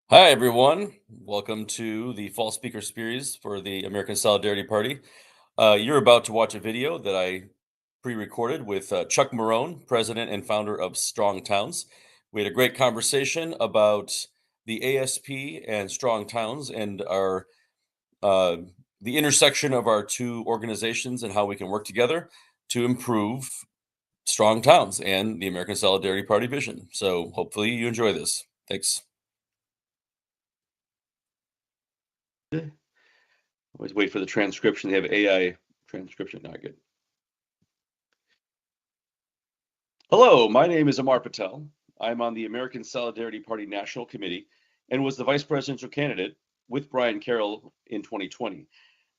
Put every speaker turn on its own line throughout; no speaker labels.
Hi, everyone. Welcome to the Fall Speaker Series for the American Solidarity Party. You're about to watch a video that I pre-recorded with Chuck Marohn, president and founder of Strong Towns. We had a great conversation about the ASP and Strong Towns and our uh, the intersection of our two organizations and how we can work together to improve Strong Towns and the American Solidarity Party vision. So hopefully you enjoy this. Thanks.
Always wait for the transcription. They have AI transcription. Not good. Hello, my name is Amar Patel. I'm on the American Solidarity Party National Committee and was the vice presidential candidate with Brian Carroll in 2020.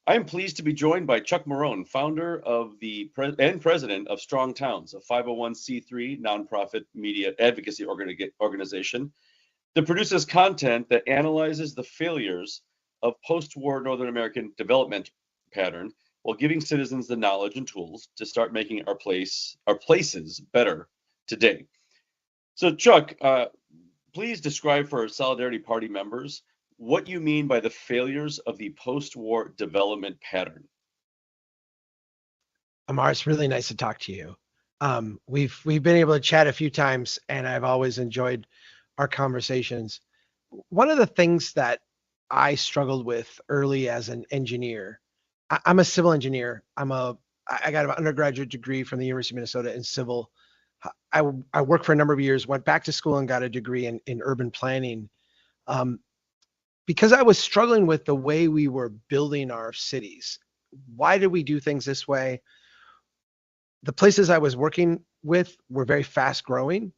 I am pleased to be joined by Chuck Marohn, founder of and president of Strong Towns, a 501c3 nonprofit media advocacy organization that produces content that analyzes the failures of post-war Northern American development pattern while giving citizens the knowledge and tools to start making our places better today. So Chuck, please describe for our Solidarity Party members what you mean by the failures of the post-war development pattern.
Amar, it's really nice to talk to you. We've been able to chat a few times, and I've always enjoyed our conversations. One of the things that I struggled with early as an engineer, I'm a civil engineer. I got an undergraduate degree from the University of Minnesota in civil. I worked for a number of years, went back to school and got a degree in urban planning. Because I was struggling with the way we were building our cities. Why did we do things this way? The places I was working with were very fast growing.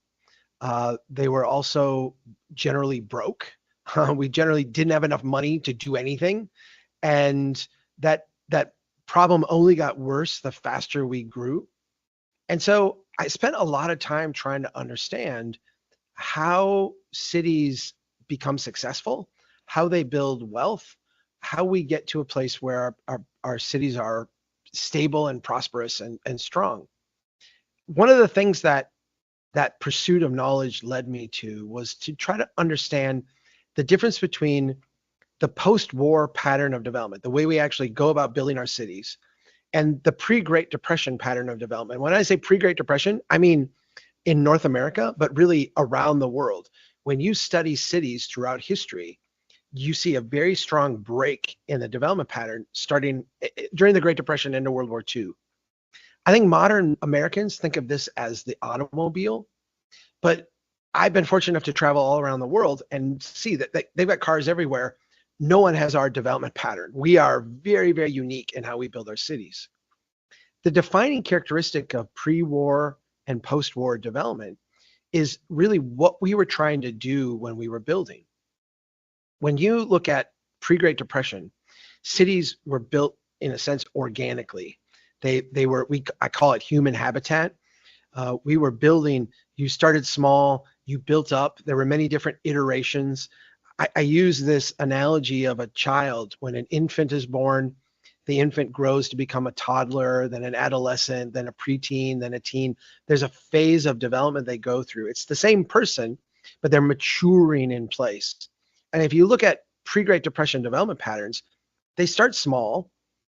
They were also generally broke. We generally didn't have enough money to do anything. And that problem only got worse the faster we grew. And so I spent a lot of time trying to understand how cities become successful, how they build wealth, how we get to a place where our cities are stable and prosperous and strong. One of the things that pursuit of knowledge led me to was to try to understand the difference between the post-war pattern of development, the way we actually go about building our cities, and the pre-Great Depression pattern of development. When I say pre-Great Depression, I mean in North America, but really around the world. When you study cities throughout history, you see a very strong break in the development pattern starting during the Great Depression into World War II. I think modern Americans think of this as the automobile, but I've been fortunate enough to travel all around the world and see that they've got cars everywhere. No one has our development pattern. We are very, very unique in how we build our cities. The defining characteristic of pre-war and post-war development is really what we were trying to do when we were building. When you look at pre-Great Depression, cities were built in a sense organically. I call it human habitat. We were building, you started small, you built up. There were many different iterations. I use this analogy of a child. When an infant is born, the infant grows to become a toddler, then an adolescent, then a preteen, then a teen. There's a phase of development they go through. It's the same person, but they're maturing in place. And if you look at pre-Great Depression development patterns, they start small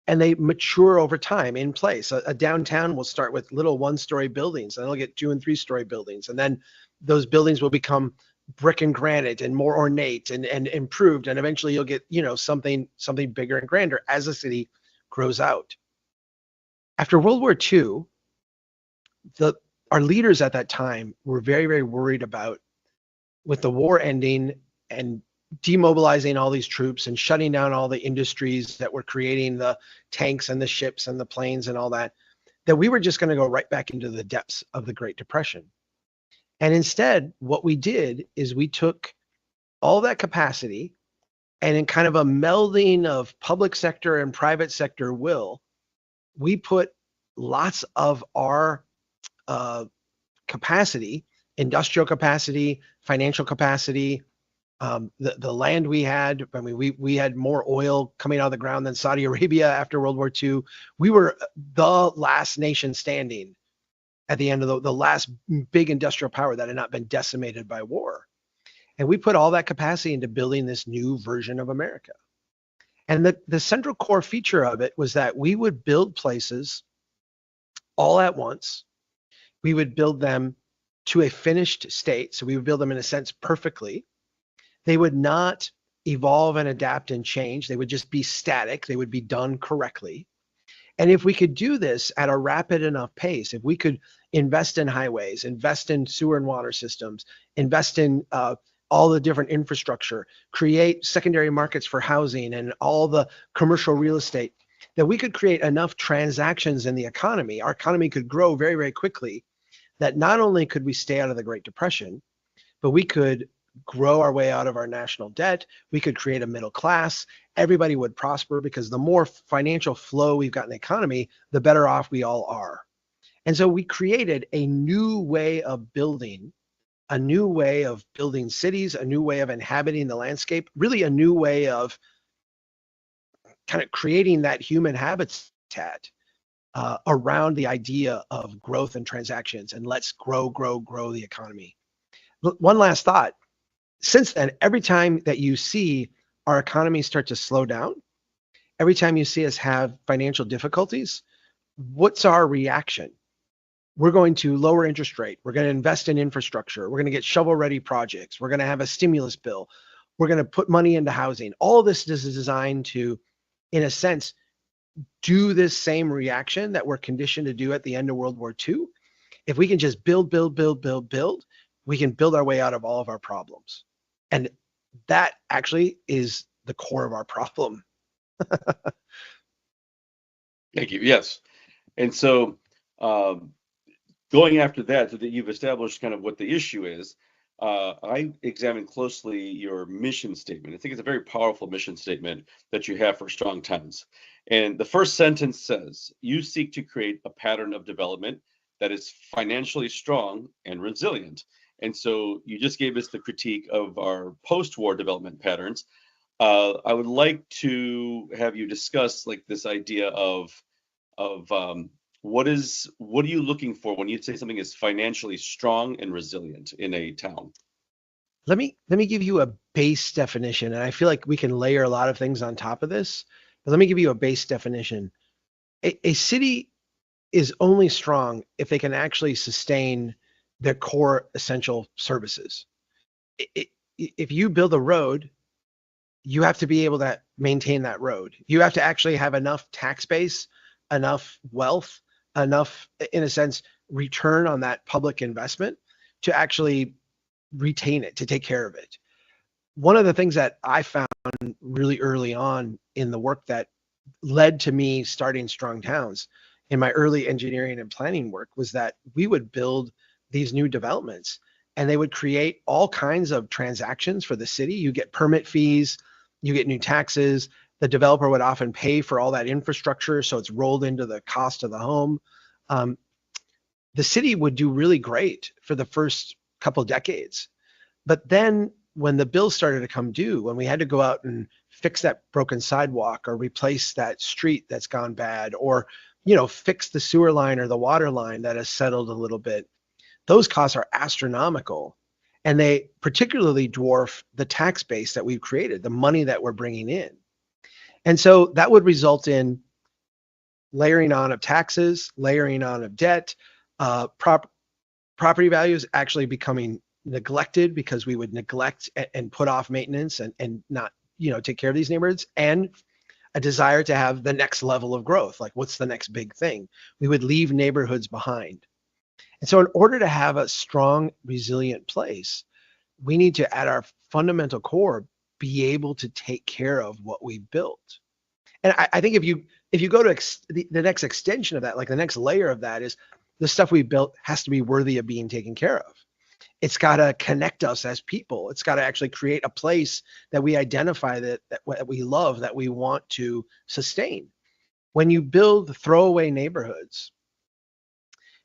and they mature over time in place. A downtown will start with little one-story buildings, and they'll get 2- and 3-story buildings. And then those buildings will become brick and granite and more ornate and improved. And eventually you'll get, something bigger and grander as the city grows out. After World War II, our leaders at that time were very, very worried about, with the war ending and demobilizing all these troops and shutting down all the industries that were creating the tanks and the ships and the planes and all that we were just going to go right back into the depths of the Great Depression. And instead, what we did is we took all that capacity and in kind of a melding of public sector and private sector will, we put lots of our capacity, industrial capacity, financial capacity, the land we had. I mean, we had more oil coming out of the ground than Saudi Arabia after World War II. We were the last nation standing at the end of the last big industrial power that had not been decimated by war. And we put all that capacity into building this new version of America. And the central core feature of it was that we would build places all at once. We would build them to a finished state. So we would build them in a sense perfectly. They would not evolve and adapt and change. They would just be static. They would be done correctly. And if we could do this at a rapid enough pace, if we could invest in highways, invest in sewer and water systems, invest in all the different infrastructure, create secondary markets for housing and all the commercial real estate, that we could create enough transactions in the economy, our economy could grow very, very quickly, that not only could we stay out of the Great Depression, but we could grow our way out of our national debt. We could create a middle class. Everybody would prosper because the more financial flow we've got in the economy, the better off we all are. And so we created a new way of building, a new way of building cities, a new way of inhabiting the landscape, really a new way of kind of creating that human habitat around the idea of growth and transactions, and let's grow the economy. One last thought. Since then, every time that you see our economy start to slow down, every time you see us have financial difficulties, what's our reaction? We're going to lower interest rate. We're going to invest in infrastructure. We're going to get shovel-ready projects. We're going to have a stimulus bill. We're going to put money into housing. All of this is designed to, in a sense, do this same reaction that we're conditioned to do at the end of World War II. If we can just build, we can build our way out of all of our problems. And that actually is the core of our problem.
Thank you. Yes. And so going after that, so that you've established kind of what the issue is, I examined closely your mission statement. I think it's a very powerful mission statement that you have for Strong Towns. And the first sentence says, you seek to create a pattern of development that is financially strong and resilient. And so you just gave us the critique of our post-war development patterns. I would like to have you discuss like this idea of what are you looking for when you say something is financially strong and resilient in a town?
Let me give you a base definition, and I feel like we can layer a lot of things on top of this, but let me give you a base definition. A city is only strong if they can actually sustain their core essential services. If you build a road, you have to be able to maintain that road. You have to actually have enough tax base, enough wealth, enough, in a sense, return on that public investment to actually retain it, to take care of it. One of the things that I found really early on in the work that led to me starting Strong Towns in my early engineering and planning work was that we would build these new developments and they would create all kinds of transactions for the city. You get permit fees, you get new taxes. The developer would often pay for all that infrastructure, so it's rolled into the cost of the home. The city would do really great for the first couple decades. But then when the bills started to come due, when we had to go out and fix that broken sidewalk or replace that street that's gone bad, or fix the sewer line or the water line that has settled a little bit, those costs are astronomical. And they particularly dwarf the tax base that we've created, the money that we're bringing in. And so that would result in layering on of taxes, layering on of debt, property values actually becoming neglected because we would neglect and put off maintenance and not take care of these neighborhoods, and a desire to have the next level of growth. Like, what's the next big thing? We would leave neighborhoods behind. And so in order to have a strong, resilient place, we need to, at our fundamental core, be able to take care of what we built. And I think if you go to the next extension of that, like the next layer of that, is the stuff we built has to be worthy of being taken care of. It's got to connect us as people. It's got to actually create a place that we identify that we love, that we want to sustain. When you build throwaway neighborhoods,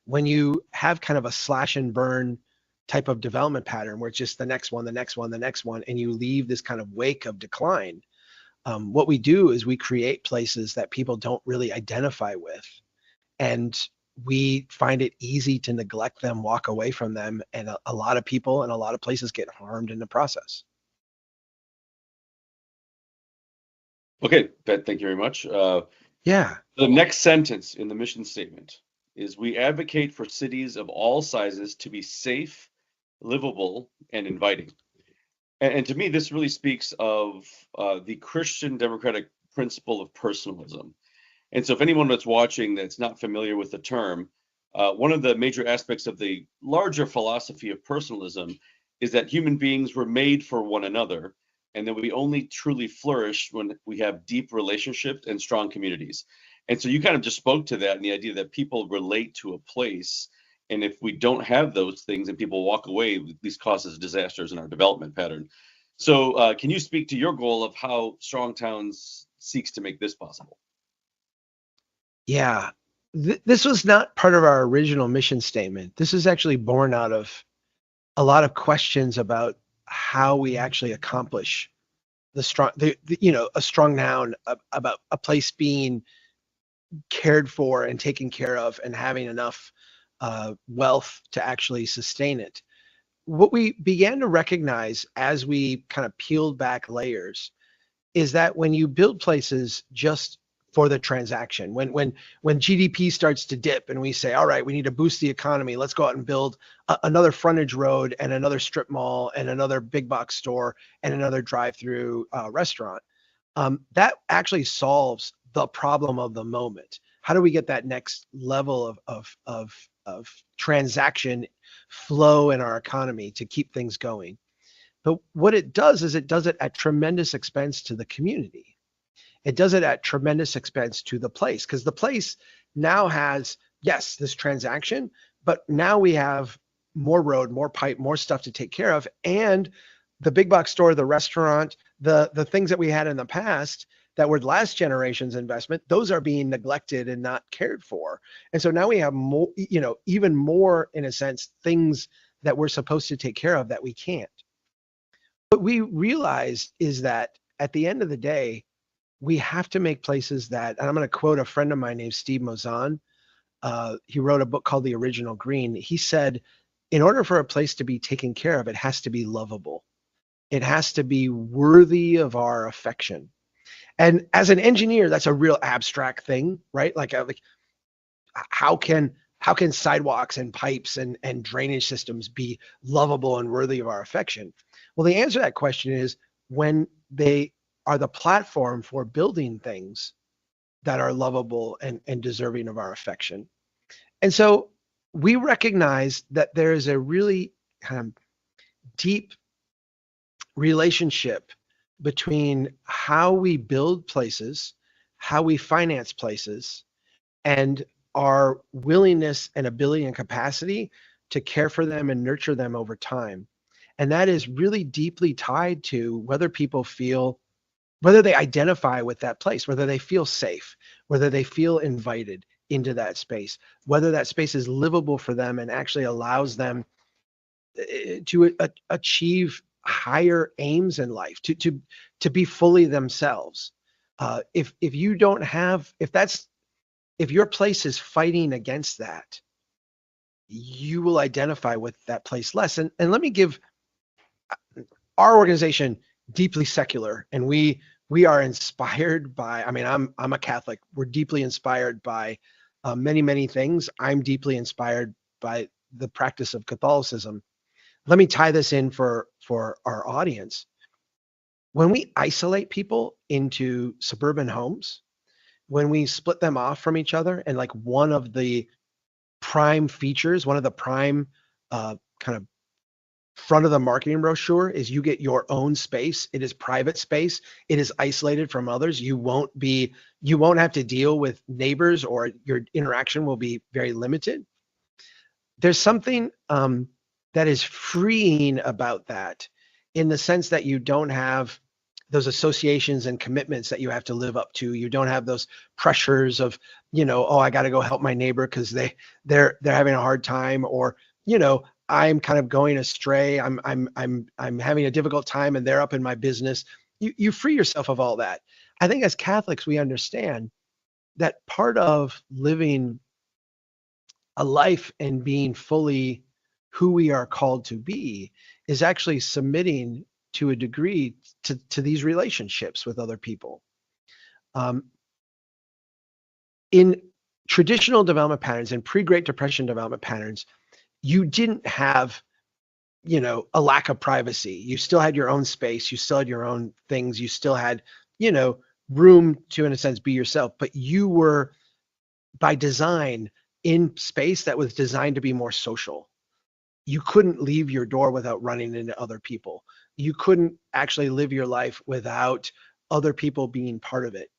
when you have kind of a slash and burn type of development pattern where it's just the next one, and you leave this kind of wake of decline, what we do is we create places that people don't really identify with. And we find it easy to neglect them, walk away from them, and a lot of people and a lot of places get harmed in the process.
Okay, thank you very much.
Yeah.
The next sentence in the mission statement is we advocate for cities of all sizes to be safe, livable, and inviting. And to me, this really speaks of the Christian democratic principle of personalism. And so if anyone that's watching that's not familiar with the term, one of the major aspects of the larger philosophy of personalism is that human beings were made for one another, and that we only truly flourish when we have deep relationships and strong communities. And so you kind of just spoke to that and the idea that people relate to a place. And if we don't have those things and people walk away, these causes disasters in our development pattern. So can you speak to your goal of how Strong Towns seeks to make this possible?
Yeah. This was not part of our original mission statement. This is actually born out of a lot of questions about how we actually accomplish a strong noun about a place being cared for and taken care of and having enough wealth to actually sustain it. What we began to recognize as we kind of peeled back layers is that when you build places just for the transaction, when GDP starts to dip and we say, all right, we need to boost the economy, let's go out and build another frontage road and another strip mall and another big box store and another drive-through restaurant, that actually solves the problem of the moment. How do we get that next level of transaction flow in our economy to keep things going? But what it does is it does it at tremendous expense to the community. It does it at tremendous expense to the place, because the place now has, yes, this transaction, but now we have more road, more pipe, more stuff to take care of. And the big box store, the restaurant, the things that we had in the past that were last generation's investment, those are being neglected and not cared for. And so now we have more, even more, in a sense, things that we're supposed to take care of that we can't. What we realized is that at the end of the day, we have to make places that, and I'm going to quote a friend of mine named Steve Mozan. He wrote a book called The Original Green. He said, in order for a place to be taken care of, it has to be lovable. It has to be worthy of our affection. And as an engineer, that's a real abstract thing, right? Like how can sidewalks and pipes and drainage systems be lovable and worthy of our affection? Well, the answer to that question is when they are the platform for building things that are lovable and deserving of our affection. And so we recognize that there is a really kind of deep relationship between how we build places, how we finance places, and our willingness and ability and capacity to care for them and nurture them over time. And that is really deeply tied to whether people feel, whether they identify with that place, whether they feel safe, whether they feel invited into that space, whether that space is livable for them and actually allows them to achieve higher aims in life, to be fully themselves. If you don't have, if your place is fighting against that, you will identify with that place less. And let me give our organization deeply secular, and we are inspired by, I mean, I'm a Catholic. We're deeply inspired by many things. I'm deeply inspired by the practice of Catholicism. Let me tie this in for our audience. When we isolate people into suburban homes, when we split them off from each other, and like one of the prime features, one of the prime kind of front of the marketing brochure is you get your own space. It is private space. It is isolated from others. You won't have to deal with neighbors, or your interaction will be very limited. There's something that is freeing about that, in the sense that you don't have those associations and commitments that you have to live up to. You don't have those pressures of, oh, I got to go help my neighbor because they're having a hard time, or, I'm kind of going astray. I'm having a difficult time and they're up in my business. You free yourself of all that. I think as Catholics, we understand that part of living a life and being fully who we are called to be is actually submitting to a degree to these relationships with other people. In traditional development patterns and pre-Great Depression development patterns, you didn't have, a lack of privacy. You still had your own space. You still had your own things. You still had, room to, in a sense, be yourself. But you were, by design, in space that was designed to be more social. You couldn't leave your door without running into other people. You couldn't actually live your life without other people being part of it.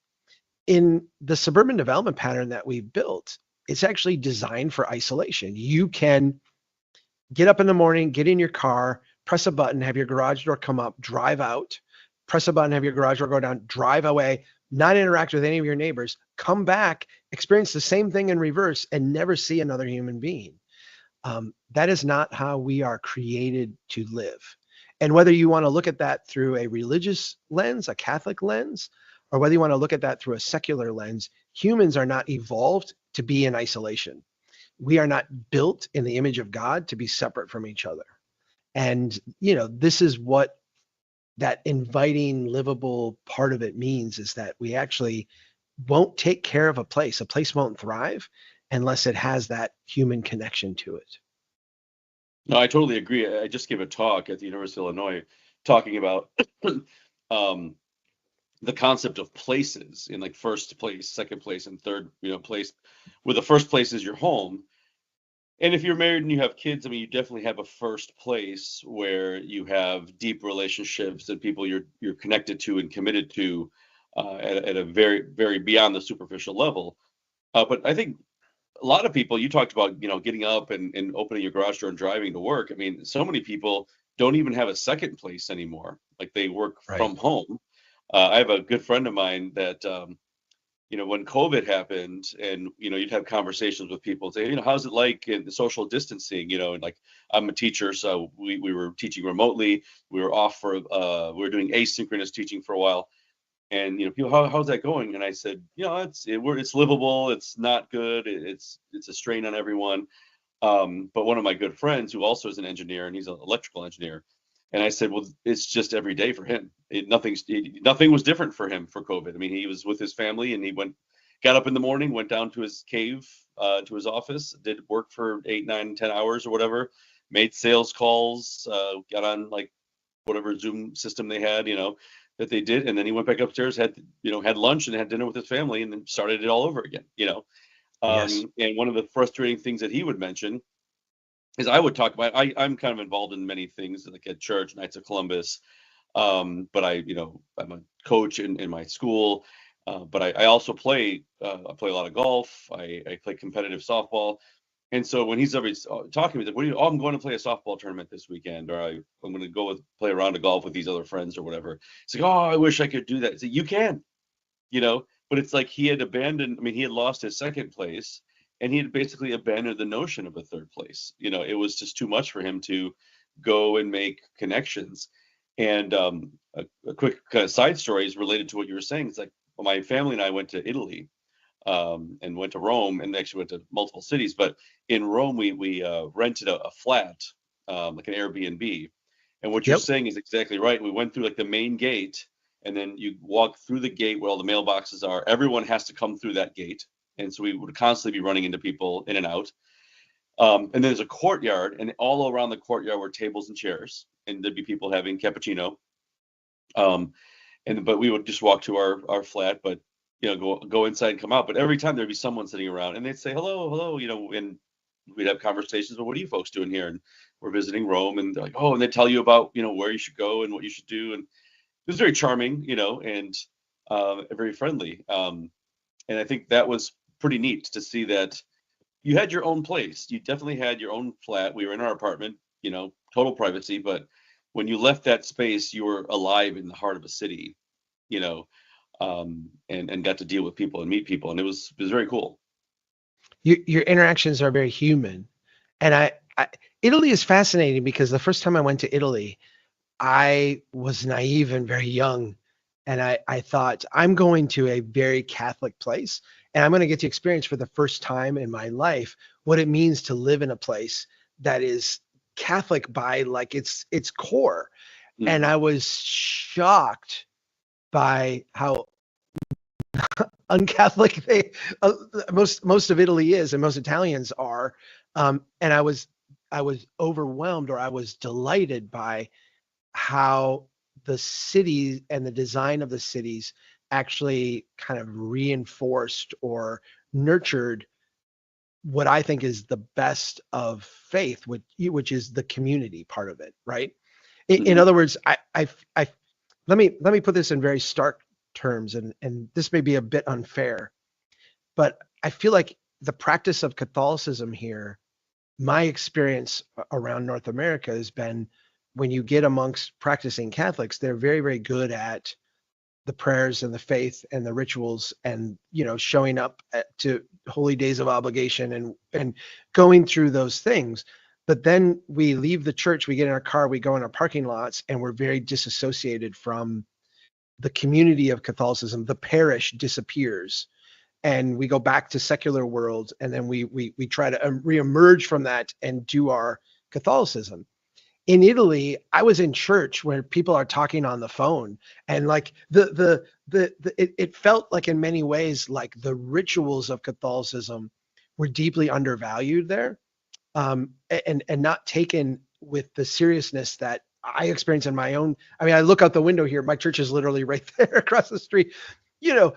In the suburban development pattern that we've built, it's actually designed for isolation. You can get up in the morning, get in your car, press a button, have your garage door come up, drive out, press a button, have your garage door go down, drive away, not interact with any of your neighbors, come back, experience the same thing in reverse, and never see another human being. That is not how we are created to live. And whether you want to look at that through a religious lens, a Catholic lens, or whether you want to look at that through a secular lens, humans are not evolved to be in isolation. We are not built in the image of God to be separate from each other. And, this is what that inviting, livable part of it means, is that we actually won't take care of a place. A place won't thrive unless it has that human connection to it.
No, I totally agree. I just gave a talk at the University of Illinois talking about the concept of places in like first place, second place, and third, place, where the first place is your home. And if you're married and you have kids, I mean, you definitely have a first place where you have deep relationships and people you're connected to and committed to at a very, very beyond the superficial level. But I think a lot of people, you talked about, getting up and opening your garage door and driving to work. I mean, so many people don't even have a second place anymore. Like they work from home. I have a good friend of mine that, when COVID happened and, you'd have conversations with people say, how's it like in the social distancing, and like, I'm a teacher. So we were teaching remotely. We were off we were doing asynchronous teaching for a while. And, people, how's that going? And I said, it's livable. It's not good. It's a strain on everyone. But one of my good friends who also is an engineer, and he's an electrical engineer. And I said, well, it's just every day for him. Nothing was different for him for COVID. I mean, he was with his family and he got up in the morning, went down to his cave, to his office, did work for 8, 9, 10 hours or whatever, made sales calls, got on like whatever Zoom system they had, that they did. And then he went back upstairs, had lunch and had dinner with his family and then started it all over again,
Yes.
And one of the frustrating things that he would mention is I would talk about, I'm kind of involved in many things like at church, Knights of Columbus. But I'm a coach in my school. But I also play a lot of golf. I play competitive softball. And so when he's always talking to me, like, I'm going to play a softball tournament this weekend, or I'm going to go play a round of golf with these other friends or whatever. It's like, oh, I wish I could do that. It's like, you can, but it's like he had lost his second place and he had basically abandoned the notion of a third place. It was just too much for him to go and make connections. And a quick kind of side story is related to what you were saying. It's like, well, my family and I went to Italy and went to Rome, and actually went to multiple cities. But in Rome, we rented a flat, like an Airbnb. And what you're saying is exactly right. We went through like the main gate, and then you walk through the gate where all the mailboxes are. Everyone has to come through that gate. And so we would constantly be running into people in and out. And then there's a courtyard, and all around the courtyard were tables and chairs, and there'd be people having cappuccino. But we would just walk to our flat, but go inside and come out. But every time there'd be someone sitting around, and they'd say hello, and we'd have conversations. But what are you folks doing here? And we're visiting Rome, and they're like, oh, and they tell you about where you should go and what you should do, and it was very charming, and very friendly. And I think that was pretty neat to see that you had your own place. You definitely had your own flat. We were in our apartment, total privacy. But when you left that space, you were alive in the heart of a city, and got to deal with people and meet people. And it was very cool.
Your interactions are very human. And Italy is fascinating because the first time I went to Italy, I was naive and very young. And I thought, I'm going to a very Catholic place And I'm going to get to experience for the first time in my life what it means to live in a place that is Catholic by like its core. And
Mhm.
I was shocked by how uncatholic they most of Italy is, and most Italians are. And I was overwhelmed, or I was delighted by how the city and the design of the cities actually kind of reinforced or nurtured what I think is the best of faith, which is the community part of it, right? In
Mhm.
other words, I let me put this in very stark terms, and this may be a bit unfair, but I feel like the practice of Catholicism here, my experience around North America has been when you get amongst practicing Catholics, they're very, very good at the prayers and the faith and the rituals, and showing up to holy days of obligation and going through those things. But then we leave the church, we get in our car, we go in our parking lots, and we're very disassociated from the community of Catholicism. The parish disappears, and we go back to secular world, and then we try to reemerge from that and do our Catholicism. In Italy, I was in church where people are talking on the phone, and like it felt like in many ways like the rituals of Catholicism were deeply undervalued there, and not taken with the seriousness that I experience in my own. I mean, I look out the window here, my church is literally right there across the street. You know,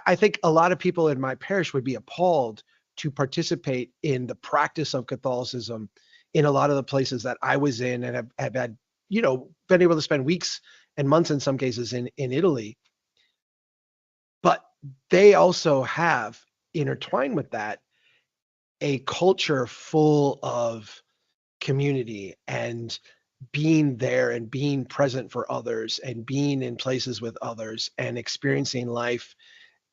I think a lot of people in my parish would be appalled to participate in the practice of Catholicism in a lot of the places that I was in, and have had, been able to spend weeks and months in some cases in Italy. But they also have intertwined with that a culture full of community and being there and being present for others and being in places with others and experiencing life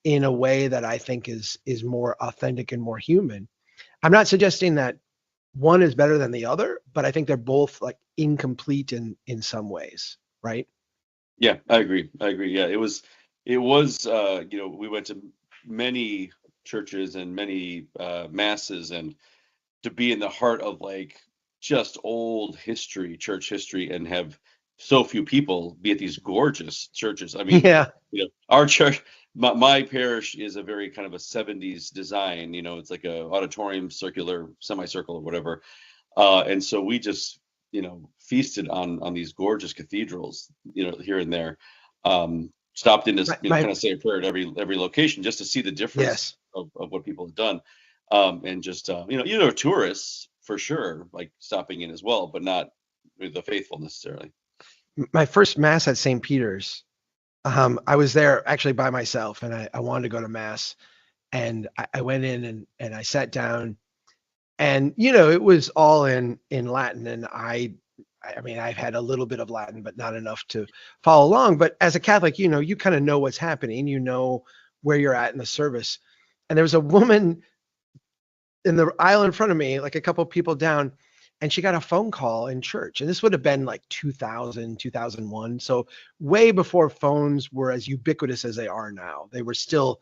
in a way that I think is more authentic and more human. I'm not suggesting that one is better than the other, but I think they're both like incomplete in some ways, right?
Yeah, I agree. I agree. Yeah, it was we went to many churches and many masses, and to be in the heart of like just old history, church history, and have so few people be at these gorgeous churches. I mean,
Yeah.
our church, my parish is a very kind of a 70s design. It's like a auditorium, circular, semicircle, or whatever. And so we just, feasted on these gorgeous cathedrals, here and there. Stopped in to,
My
kind of say a prayer at every location just to see the difference
yes.
of what people have done. And just, tourists for sure, like stopping in as well, but not with the faithful necessarily.
My first mass at St. Peter's, I was there actually by myself, and I wanted to go to mass, and I went in and I sat down, and it was all in Latin, and I mean, I've had a little bit of Latin, but not enough to follow along. But as a Catholic, you kind of know what's happening, where you're at in the service. And there was a woman in the aisle in front of me, like a couple of people down, and she got a phone call in church. And this would have been like 2000, 2001. So way before phones were as ubiquitous as they are now. They were still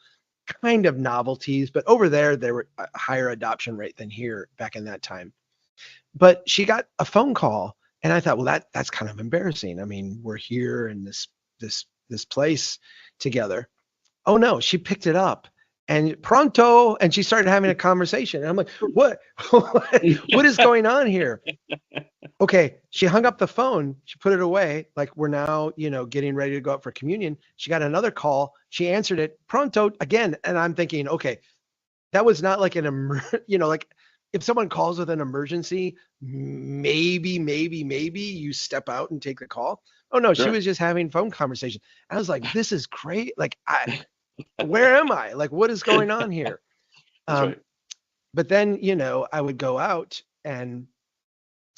kind of novelties, but over there, they were a higher adoption rate than here back in that time. But she got a phone call, and I thought, well, that's kind of embarrassing. I mean, we're here in this place together. Oh no, she picked it up and pronto, and she started having a conversation. And I'm like, what? What is going on here? Okay, she hung up the phone, she put it away, like we're now, getting ready to go out for communion. She got another call, she answered it pronto again, and I'm thinking, okay, that was not like like if someone calls with an emergency, maybe you step out and take the call. Oh no, she
Sure.
was just having phone conversation. I was like, this is great. Like, where am I? Like, what is going on here?
That's
Um,
right.
but then, I would go out, and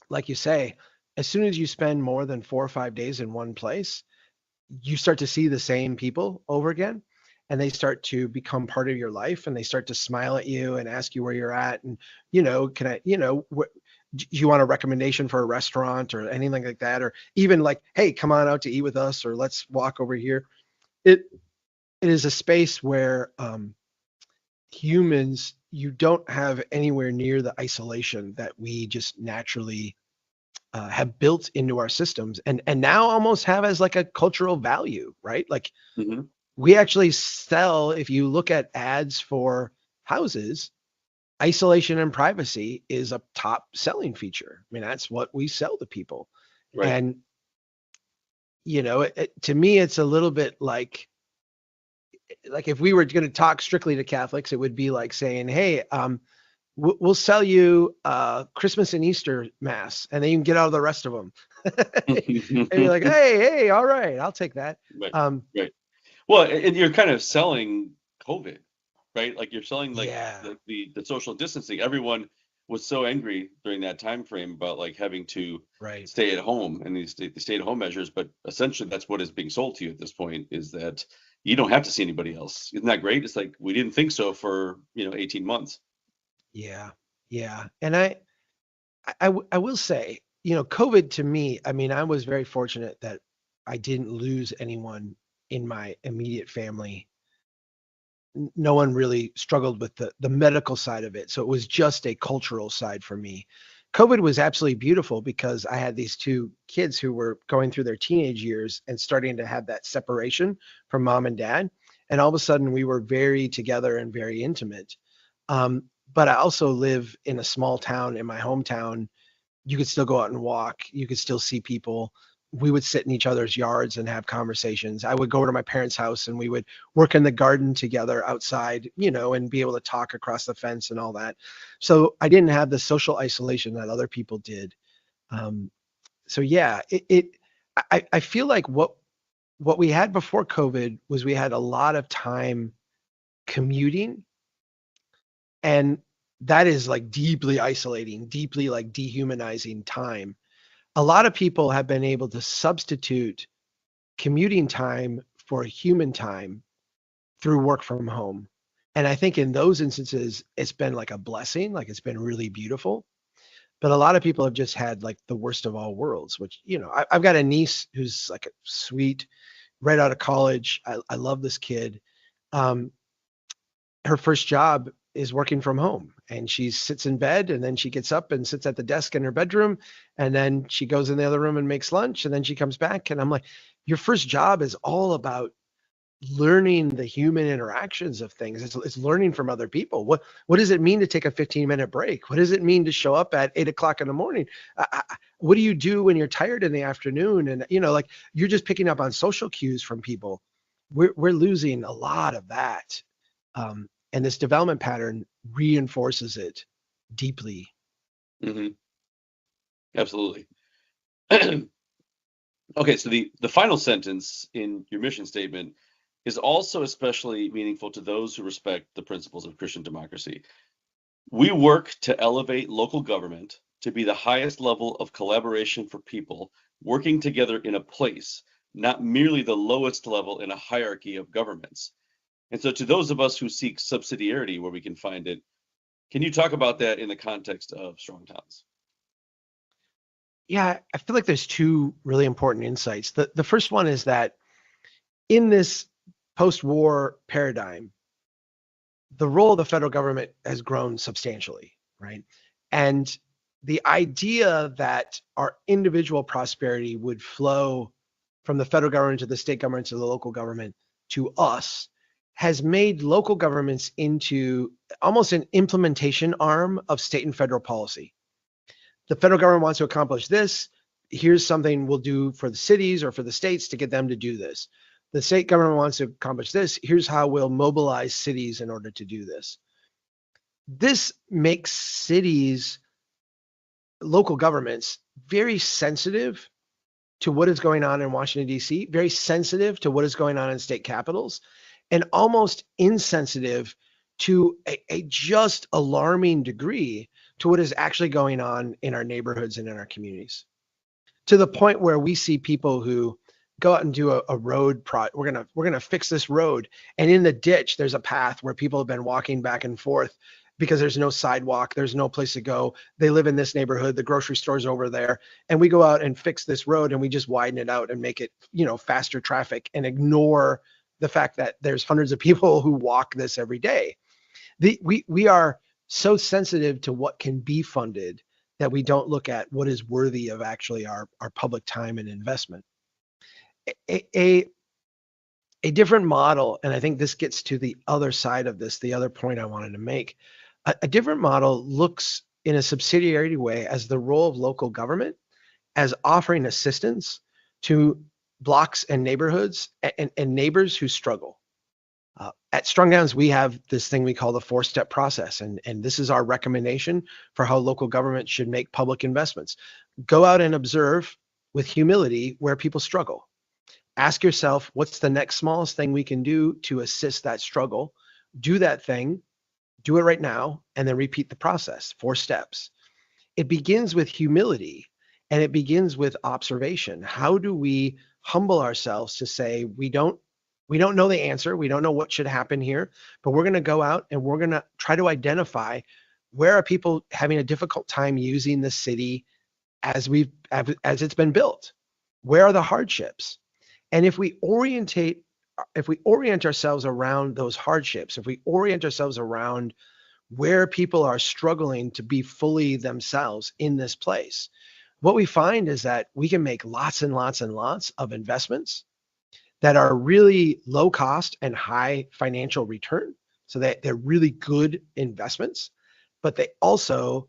like you say, as soon as you spend more than 4 or 5 days in one place, you start to see the same people over again, and they start to become part of your life, and they start to smile at you and ask you where you're at, and can I, do you want a recommendation for a restaurant or anything like that, or even like, hey, come on out to eat with us, or let's walk over here. It is a space where humans, you don't have anywhere near the isolation that we just naturally have built into our systems, and now almost have as like a cultural value, right? Like
Mhm.
we actually sell, if you look at ads for houses, isolation and privacy is a top selling feature. I mean, that's what we sell to people.
Right.
And, to me, it's a little bit like if we were going to talk strictly to Catholics, it would be like saying, hey, we'll sell you Christmas and Easter mass, and then you can get out of the rest of them. And you're like, hey, all right, I'll take that.
Right.
Um,
Right. Well, and you're kind of selling COVID, right? Like you're selling like
yeah,
the social distancing. Everyone was so angry during that time frame about like having to
right.
stay at home and the stay at home measures, but essentially that's what is being sold to you at this point, is that you don't have to see anybody else. Isn't that great? It's like we didn't think so for 18 months.
Yeah, yeah. And I will say, COVID to me, I mean, I was very fortunate that I didn't lose anyone in my immediate family. No one really struggled with the medical side of it. So it was just a cultural side for me. COVID was absolutely beautiful because I had these two kids who were going through their teenage years and starting to have that separation from mom and dad. And all of a sudden we were very together and very intimate. But I also live in a small town in my hometown. You could still go out and walk. You could still see people. We would sit in each other's yards and have conversations. I would go over to my parents' house and we would work in the garden together outside, and be able to talk across the fence and all that. So I didn't have the social isolation that other people did. So yeah, I feel like what we had before COVID was we had a lot of time commuting, and that is like deeply isolating, deeply like dehumanizing time. A lot of people have been able to substitute commuting time for human time through work from home. And I think in those instances, it's been like a blessing, like it's been really beautiful. But a lot of people have just had like the worst of all worlds, which, I've got a niece who's like a sweet, right out of college. I love this kid. Um, Her first job is working from home, and she sits in bed, and then she gets up and sits at the desk in her bedroom, and then she goes in the other room and makes lunch, and then she comes back. And I'm like, your first job is all about learning the human interactions of things. It's learning from other people. What does it mean to take a 15-minute break? What does it mean to show up at 8 o'clock in the morning? What do you do when you're tired in the afternoon? And like you're just picking up on social cues from people. We're losing a lot of that. And this development pattern reinforces it deeply.
Hmm. Absolutely. Okay, so the final sentence in your mission statement is also especially meaningful to those who respect the principles of Christian democracy. We work to elevate local government to be the highest level of collaboration for people working together in a place, not merely the lowest level in a hierarchy of governments. And so, to those of us who seek subsidiarity where we can find it, can you talk about that in the context of strong towns?
Yeah, I feel like there's two really important insights. The first one is that in this post-war paradigm, the role of the federal government has grown substantially, right? And the idea that our individual prosperity would flow from the federal government to the state government to the local government to us has made local governments into almost an implementation arm of state and federal policy. The federal government wants to accomplish this. Here's something we'll do for the cities or for the states to get them to do this. The state government wants to accomplish this. Here's how we'll mobilize cities in order to do this. This makes cities, local governments, very sensitive to what is going on in Washington, D.C., very sensitive to what is going on in state capitals, and almost insensitive to a just alarming degree to what is actually going on in our neighborhoods and in our communities. To the point where we see people who go out and do a road we're gonna fix this road, and in the ditch there's a path where people have been walking back and forth because there's no sidewalk, there's no place to go. They live in this neighborhood, the grocery store's over there, and we go out and fix this road and we just widen it out and make it, faster traffic, and ignore the fact that there's hundreds of people who walk this every day. We are so sensitive to what can be funded that we don't look at what is worthy of actually our public time and investment. A different model, and I think this gets to the other side of this, the other point I wanted to make. A different model looks in a subsidiarity way as the role of local government as offering assistance to blocks and neighborhoods and neighbors who struggle. At Strong Downs, we have this thing we call the 4-step process, and this is our recommendation for how local government should make public investments. Go out and observe with humility where people struggle. Ask yourself, what's the next smallest thing we can do to assist that struggle? Do that thing, do it right now, and then repeat the process, 4 steps. It begins with humility and it begins with observation. How do we humble ourselves to say, we don't know the answer, we don't know what should happen here, but we're going to go out and we're going to try to identify where are people having a difficult time using the city as it's been built? Where are the hardships? And if we orient ourselves around those hardships, if we orient ourselves around where people are struggling to be fully themselves in this place, what we find is that we can make lots and lots and lots of investments that are really low cost and high financial return. So that they're really good investments, but they also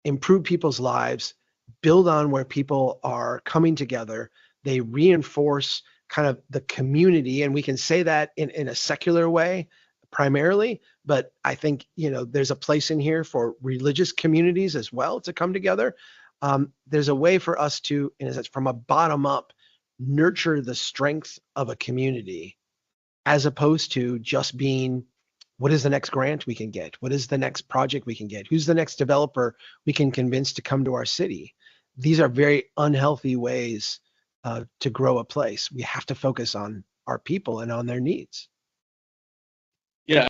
improve people's lives, build on where people are coming together. They reinforce kind of the community, and we can say that in a secular way primarily, but I think there's a place in here for religious communities as well to come together. There's a way for us to, in a sense, from a bottom up, nurture the strength of a community, as opposed to just being, what is the next grant we can get? What is the next project we can get? Who's the next developer we can convince to come to our city? These are very unhealthy ways to grow a place. We have to focus on our people and on their needs.
Yeah,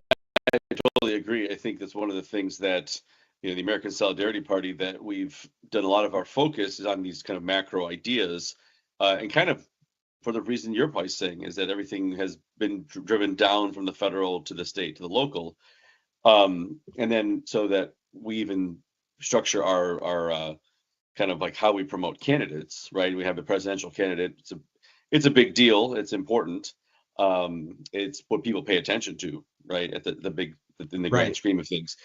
I totally agree. I think that's one of the things that, the American Solidarity Party, that we've done a lot of our focus is on these kind of macro ideas, and kind of for the reason you're probably saying is that everything has been driven down from the federal to the state to the local, and then so that we even structure our kind of like how we promote candidates, right? We have a presidential candidate. It's a big deal. It's important. It's what people pay attention to, right? At the big, in the grand scheme of things.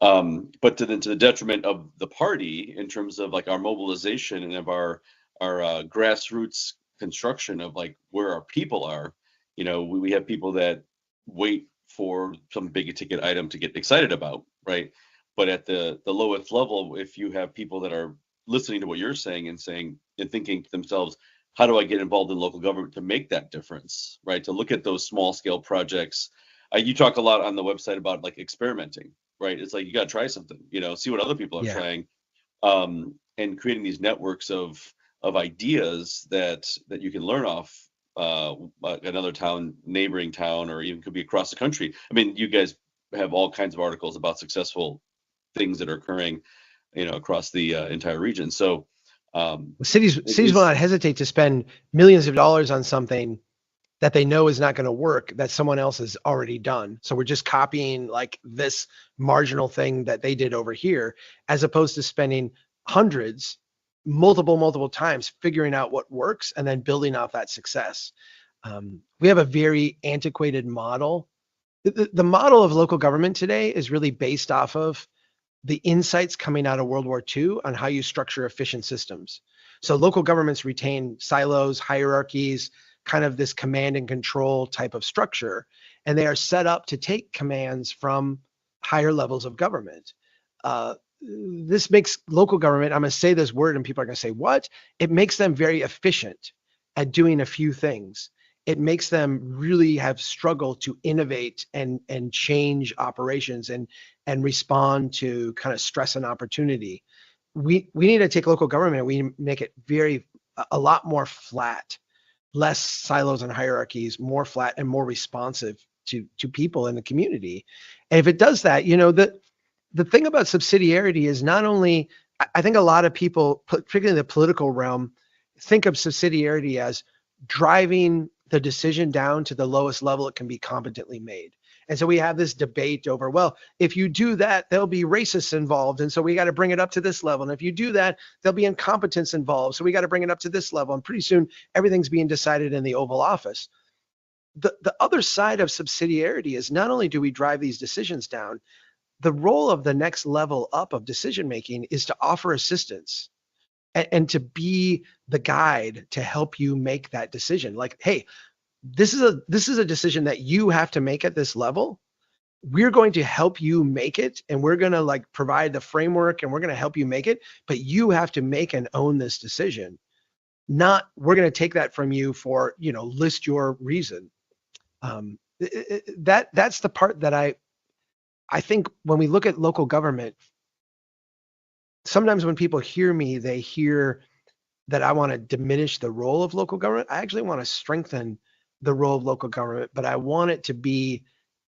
But to the detriment of the party in terms of like our mobilization and of our grassroots construction of like where our people are. We have people that wait for some big ticket item to get excited about, right? But at the lowest level, if you have people that are listening to what you're saying and thinking to themselves, how do I get involved in local government to make that difference, right? To look at those small scale projects. You talk a lot on the website about like experimenting, right? It's like, you got to try something, see what other people are trying, and creating these networks of ideas that you can learn off another town, neighboring town, or even could be across the country. I mean, you guys have all kinds of articles about successful things that are occurring, across the entire region. So
cities will not hesitate to spend millions of dollars on something that they know is not going to work, that someone else has already done. So we're just copying like this marginal thing that they did over here, as opposed to spending hundreds, multiple times figuring out what works and then building off that success. We have a very antiquated model. The model of local government today is really based off of the insights coming out of World War II on how you structure efficient systems. So local governments retain silos, hierarchies, kind of this command and control type of structure, and they are set up to take commands from higher levels of government. This makes local government, I'm going to say this word and people are going to say, what? It makes them very efficient at doing a few things. It makes them really have struggled to innovate and change operations and respond to kind of stress and opportunity. We need to take local government, we make it a lot more flat, less silos and hierarchies, more flat and more responsive to people in the community. And if it does that, the thing about subsidiarity is not only, I think a lot of people, particularly in the political realm, think of subsidiarity as driving the decision down to the lowest level it can be competently made. And so we have this debate over, well, if you do that, there'll be racists involved. And so we got to bring it up to this level. And if you do that, there'll be incompetence involved. So we got to bring it up to this level. And pretty soon everything's being decided in the Oval Office. The other side of subsidiarity is not only do we drive these decisions down, the role of the next level up of decision making is to offer assistance and to be the guide to help you make that decision. Like, hey, this is a decision that you have to make at this level. We're going to help you make it, and we're going to like provide the framework, and we're going to help you make it, but you have to make and own this decision. Not we're going to take that from you for, list your reason. That's the part that I think when we look at local government, sometimes when people hear me, they hear that I want to diminish the role of local government. I actually want to strengthen the role of local government, but I want it to be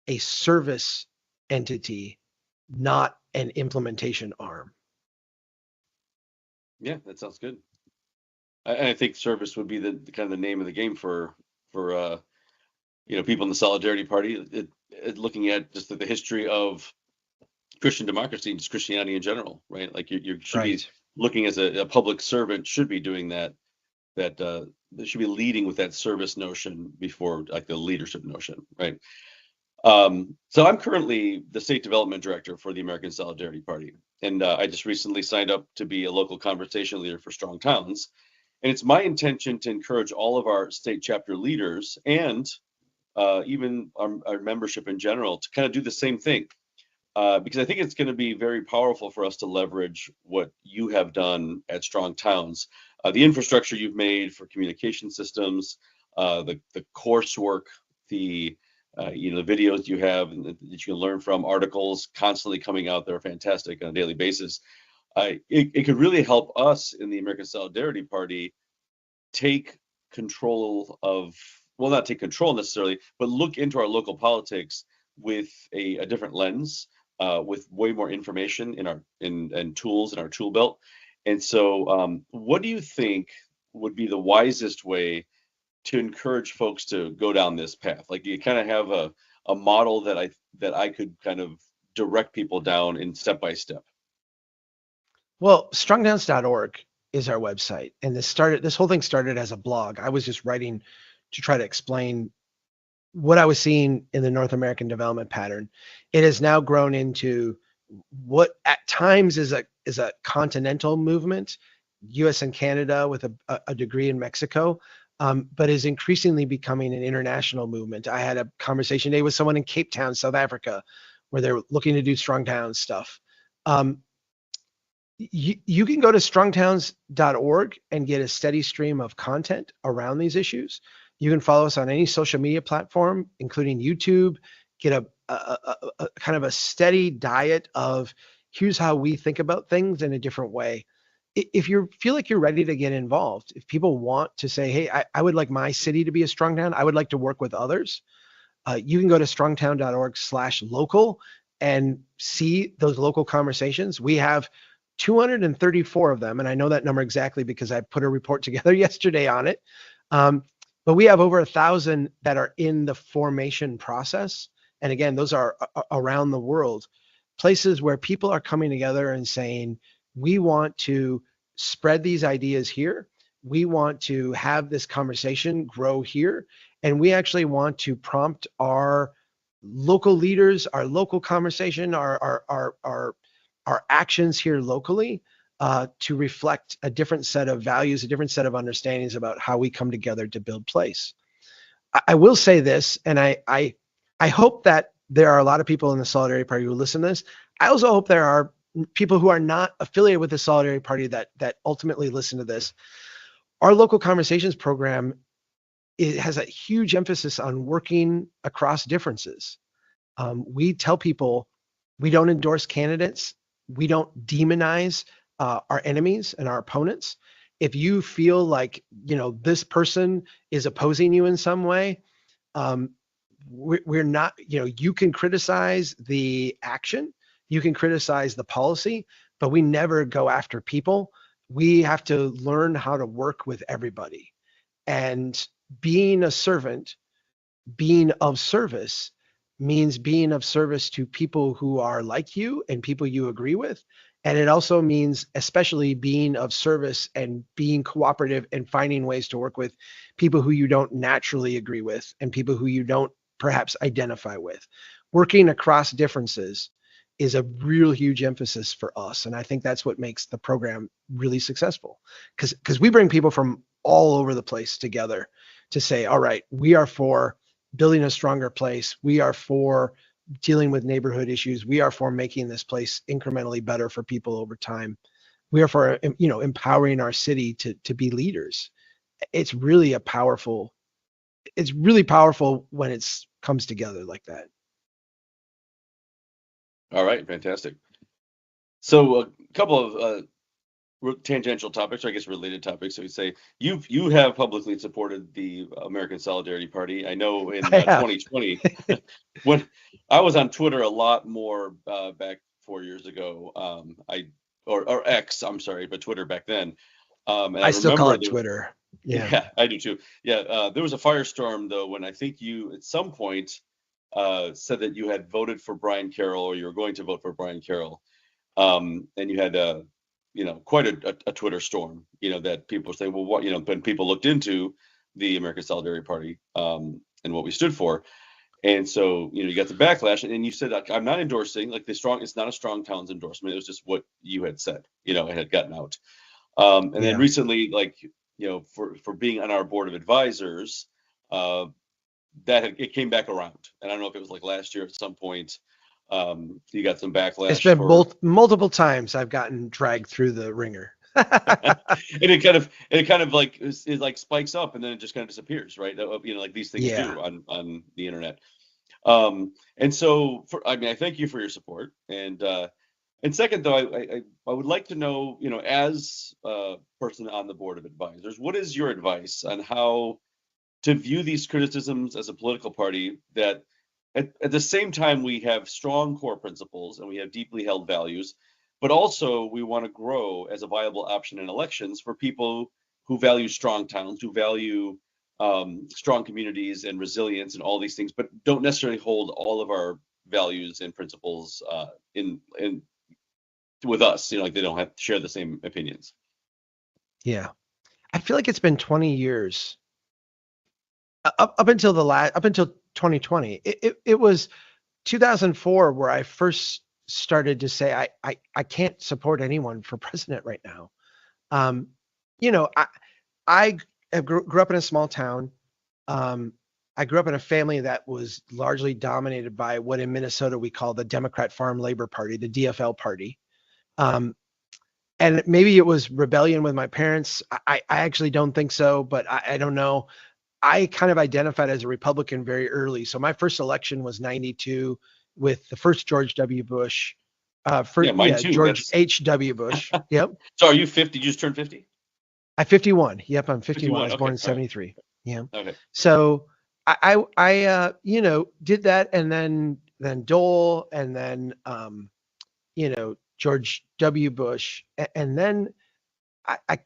a service entity, not an implementation arm.
Yeah, that sounds good. I think service would be the kind of the name of the game for people in the Solidarity Party. Looking at just the history of Christian democracy and just Christianity in general, right? Like you should be looking as a public servant, should be doing that. They should be leading with that service notion before like the leadership notion, right? So I'm currently the state development director for the American Solidarity Party, and I just recently signed up to be a local conversation leader for Strong Towns. And it's my intention to encourage all of our state chapter leaders and even our membership in general to kind of do the same thing. Because I think it's going to be very powerful for us to leverage what you have done at Strong Towns, the infrastructure you've made for communication systems, the coursework, the videos you have that you can learn from, articles constantly coming out that are fantastic on a daily basis. It could really help us in the American Solidarity Party take control of, well, not take control necessarily, but look into our local politics with a different lens, with way more information in tools in our tool belt. And so what do you think would be the wisest way to encourage folks to go down this path? Like, you kind of have a model that I could kind of direct people down in step by step.
Well, strongtowns.org is our website, and this whole thing started as a blog. I was just writing to try to explain what I was seeing in the North American development pattern. It has now grown into what at times is a continental movement, US and Canada with a degree in Mexico, but is increasingly becoming an international movement. I had a conversation today with someone in Cape Town, South Africa, where they're looking to do Strong Towns stuff. You can go to strongtowns.org and get a steady stream of content around these issues. You can follow us on any social media platform, including YouTube, get a kind of a steady diet of here's how we think about things in a different way. If you feel like you're ready to get involved, if people want to say, hey, I would like my city to be a strong town, I would like to work with others, you can go to strongtown.org/local and see those local conversations. We have 234 of them, and I know that number exactly because I put a report together yesterday on it. But we have over 1,000 that are in the formation process. And again, those are around the world, places where people are coming together and saying, we want to spread these ideas here. We want to have this conversation grow here. And we actually want to prompt our local leaders, our local conversation, our actions here locally to reflect a different set of values, a different set of understandings about how we come together to build place. I will say this, and I hope that there are a lot of people in the Solidarity Party who listen to this. I also hope there are people who are not affiliated with the Solidarity Party that ultimately listen to this. Our local conversations program, it has a huge emphasis on working across differences. We tell people we don't endorse candidates. We don't demonize our enemies and our opponents. If you feel like, this person is opposing you in some way, we're not, you can criticize the action, you can criticize the policy, but we never go after people. We have to learn how to work with everybody. And being a servant, being of service means being of service to people who are like you and people you agree with. And it also means especially being of service and being cooperative and finding ways to work with people who you don't naturally agree with and people who you don't perhaps identify with. Working across differences is a real huge emphasis for us. And I think that's what makes the program really successful, because we bring people from all over the place together to say, all right, we are for building a stronger place. We are for dealing with neighborhood issues. We are for making this place incrementally better for people over time. We are for, empowering our city to be leaders. It's really powerful when it's comes together like that.
All right, fantastic. So a couple of tangential topics, or I guess related topics. So we say you have publicly supported the American Solidarity Party. I know in 2020, when I was on Twitter a lot more back 4 years ago, or X, I'm sorry, but Twitter back then. And
I still call it
there,
Twitter.
Yeah, I do too. Yeah, there was a firestorm though when I think you at some point said that you had voted for Brian Carroll, or you were going to vote for Brian Carroll, and you had quite a Twitter storm, that people were saying, well, what, when people looked into the American Solidarity Party and what we stood for. And so, you got the backlash, and you said, I'm not endorsing it's not a Strong Towns endorsement. It was just what you had said, it had gotten out. And then recently, for being on our board of advisors, it came back around. And I don't know if it was like last year at some point, you got some backlash.
It's been multiple times I've gotten dragged through the ringer.
And it kind of like it like spikes up and then it just kind of disappears, right? Like these things do on the internet. And so I thank you for your support. And second though, I would like to know, as a person on the board of advisors, what is your advice on how to view these criticisms as a political party that at the same time we have strong core principles and we have deeply held values, but also we want to grow as a viable option in elections for people who value strong towns, who value strong communities and resilience and all these things, but don't necessarily hold all of our values and principles in with us, like they don't have to share the same opinions.
Yeah. I feel like it's been 20 years up until 2020. It was 2004 where I first started to say I can't support anyone for president right now. I grew up in a small town. I grew up in a family that was largely dominated by what in Minnesota we call the Democrat Farm Labor Party, the DFL party. And maybe it was rebellion with my parents. I actually don't think so, but I don't know. I kind of identified as a Republican very early. So my first election was 92 with the first George W. Bush.
Mine too.
George H.W. Bush. Yep.
So are you 50? You just turned 50?
I'm 51. Yep, I'm 51. I was born in 73. Right. Yeah. Okay. So I did that, and then Dole, and then George W. Bush, and then I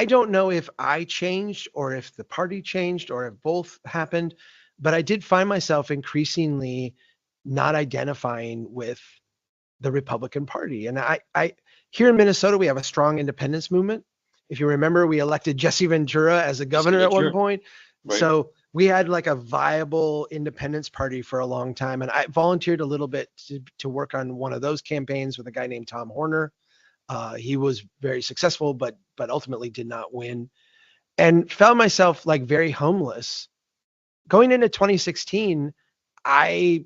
don't know if I changed or if the party changed or if both happened, but I did find myself increasingly not identifying with the Republican Party. And I here in Minnesota, we have a strong independence movement. If you remember, we elected Jesse Ventura as a governor at one point. Right. So we had like a viable independence party for a long time. And I volunteered a little bit to work on one of those campaigns with a guy named Tom Horner. He was very successful, but ultimately did not win, and found myself like very homeless. Going into 2016, I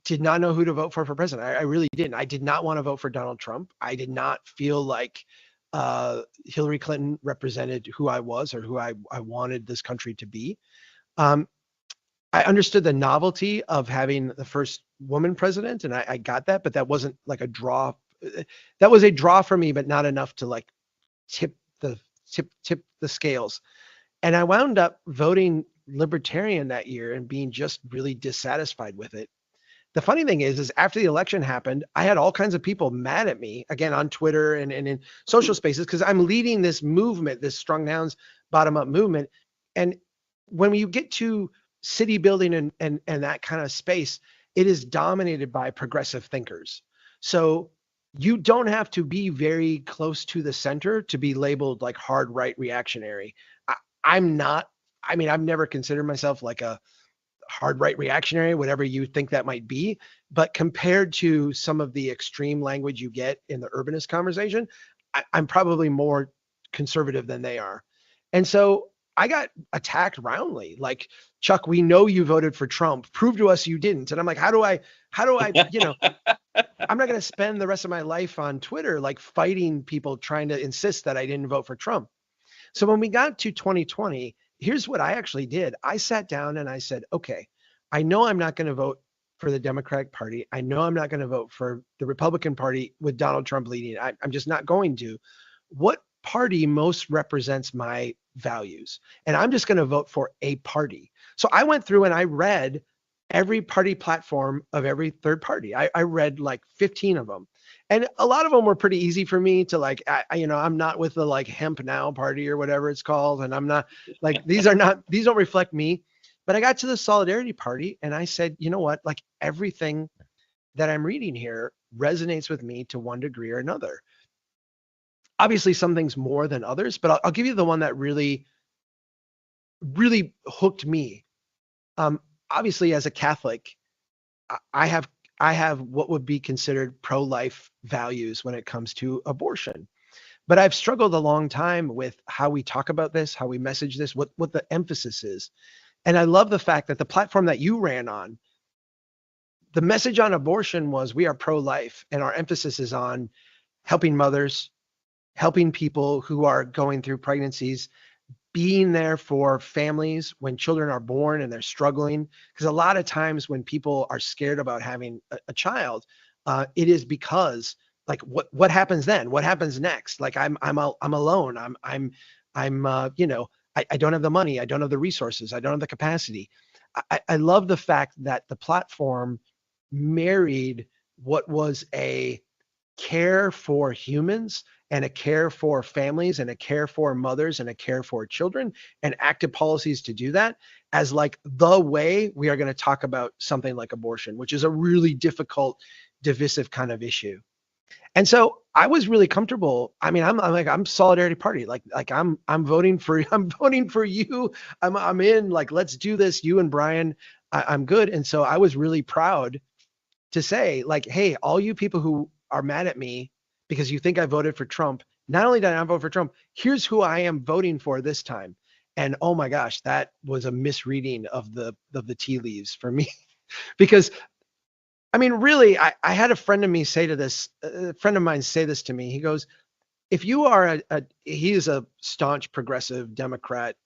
did not know who to vote for president. I really didn't. I did not want to vote for Donald Trump. I did not feel like Hillary Clinton represented who I was or who I wanted this country to be. I understood the novelty of having the first woman president, and I got that, but that wasn't like a draw. That was a draw for me, but not enough to like tip the scales. And I wound up voting Libertarian that year and being just really dissatisfied with it. The funny thing is after the election happened, I had all kinds of people mad at me, again, on Twitter and in social spaces, because I'm leading this movement, this Strong Towns bottom-up movement. And when you get to city building and that kind of space, it is dominated by progressive thinkers. So you don't have to be very close to the center to be labeled like hard right reactionary. I'm not. I mean, I've never considered myself like a hard right reactionary, whatever you think that might be. But compared to some of the extreme language you get in the urbanist conversation, I'm probably more conservative than they are. And so I got attacked roundly. Like, Chuck, we know you voted for Trump. Prove to us you didn't. And I'm like, how do I, I'm not going to spend the rest of my life on Twitter, like fighting people trying to insist that I didn't vote for Trump. So when we got to 2020, here's what I actually did. I sat down and I said, okay, I know I'm not going to vote for the Democratic Party. I know I'm not going to vote for the Republican Party with Donald Trump leading. I'm just not going to. What party most represents my values? And I'm just going to vote for a party. So I went through and I read every party platform of every third party. I read like 15 of them. And a lot of them were pretty easy for me to like, I'm not with the like Hemp Now party or whatever it's called. And I'm not like, these don't reflect me. But I got to the Solidarity Party and I said, you know what, like everything that I'm reading here resonates with me to one degree or another. Obviously some things more than others, but I'll give you the one that really, really hooked me. Obviously as a Catholic, I have what would be considered pro-life values when it comes to abortion. But I've struggled a long time with how we talk about this, how we message this, what the emphasis is. And I love the fact that the platform that you ran on, the message on abortion was we are pro-life, and our emphasis is on helping mothers, helping people who are going through pregnancies, being there for families when children are born and they're struggling. Because a lot of times when people are scared about having a child, it is because like what happens then? What happens next? Like I'm alone. I don't have the money. I don't have the resources. I don't have the capacity. I love the fact that the platform married what was a care for humans and a care for families and a care for mothers and a care for children and active policies to do that as like the way we are going to talk about something like abortion, which is a really difficult, divisive kind of issue. And so I was really comfortable. I mean, I'm Solidarity Party. Like I'm voting for you. I'm in. Like, let's do this. You and Brian, I'm good. And so I was really proud to say, like, hey, all you people who are mad at me because you think I voted for Trump, not only did I not vote for Trump, here's who I am voting for this time. And oh my gosh, that was a misreading of the tea leaves for me. Because I mean, really, I had a friend of mine say this to me. He goes, if you are he is a staunch progressive Democrat,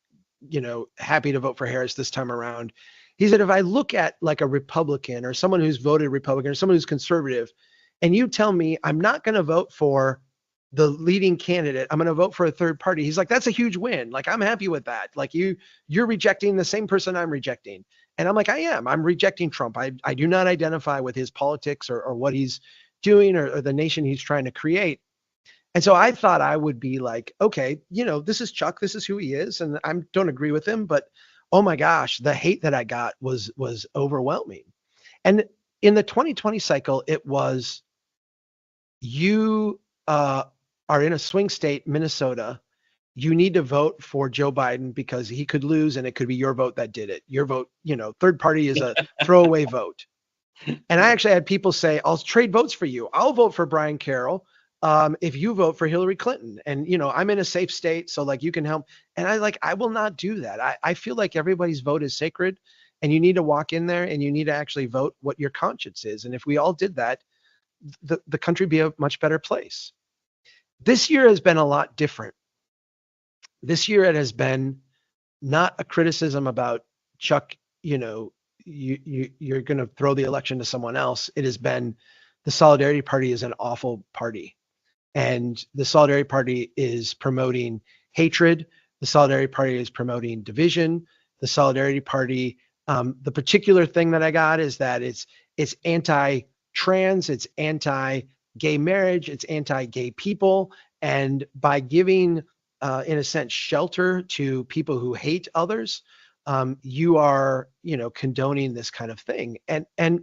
happy to vote for Harris this time around. He said, if I look at like a Republican or someone who's voted Republican or someone who's conservative, and you tell me I'm not going to vote for the leading candidate, I'm going to vote for a third party. He's like, that's a huge win. Like, I'm happy with that. Like you're rejecting the same person I'm rejecting. And I'm like, I'm rejecting Trump. I do not identify with his politics or what he's doing or the nation he's trying to create. And so I thought I would be like, okay, this is Chuck. This is who he is. And I don't agree with him, but oh my gosh, the hate that I got was overwhelming. And in the 2020 cycle, it was, you are in a swing state, Minnesota. You need to vote for Joe Biden because he could lose and it could be your vote that did it. Your vote, third party is a throwaway vote. And I actually had people say, I'll trade votes for you. I'll vote for Brian Carroll if you vote for Hillary Clinton. And, I'm in a safe state, so like you can help. And I will not do that. I feel like everybody's vote is sacred and you need to walk in there and you need to actually vote what your conscience is. And if we all did that, the country would be a much better place. This year has been a lot different. This year it has been not a criticism about Chuck, you're going to throw the election to someone else. It has been the Solidarity Party is an awful party. And the Solidarity Party is promoting hatred. The Solidarity Party is promoting division. The Solidarity Party, the particular thing that I got is that it's anti-trans, it's anti-gay marriage, it's anti-gay people. And by giving, in a sense, shelter to people who hate others, you are, condoning this kind of thing. And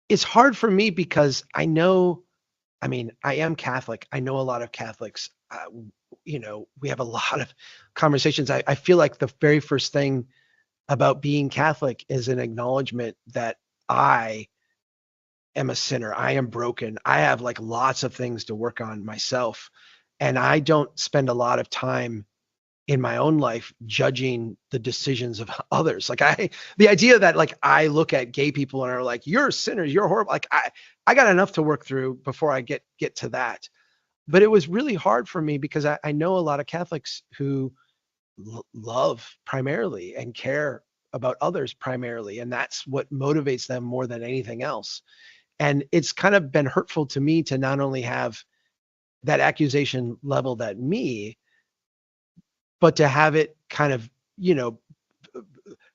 it's hard for me because I am Catholic. I know a lot of Catholics. We have a lot of conversations. I feel like the very first thing about being Catholic is an acknowledgement that I am a sinner. I am broken. I have like lots of things to work on myself. And I don't spend a lot of time in my own life judging the decisions of others. The idea that like I look at gay people and are like, you're sinners, you're horrible. Like I got enough to work through before I get to that. But it was really hard for me because I know a lot of Catholics who love primarily and care about others primarily. And that's what motivates them more than anything else. And it's kind of been hurtful to me to not only have that accusation leveled at me, but to have it kind of,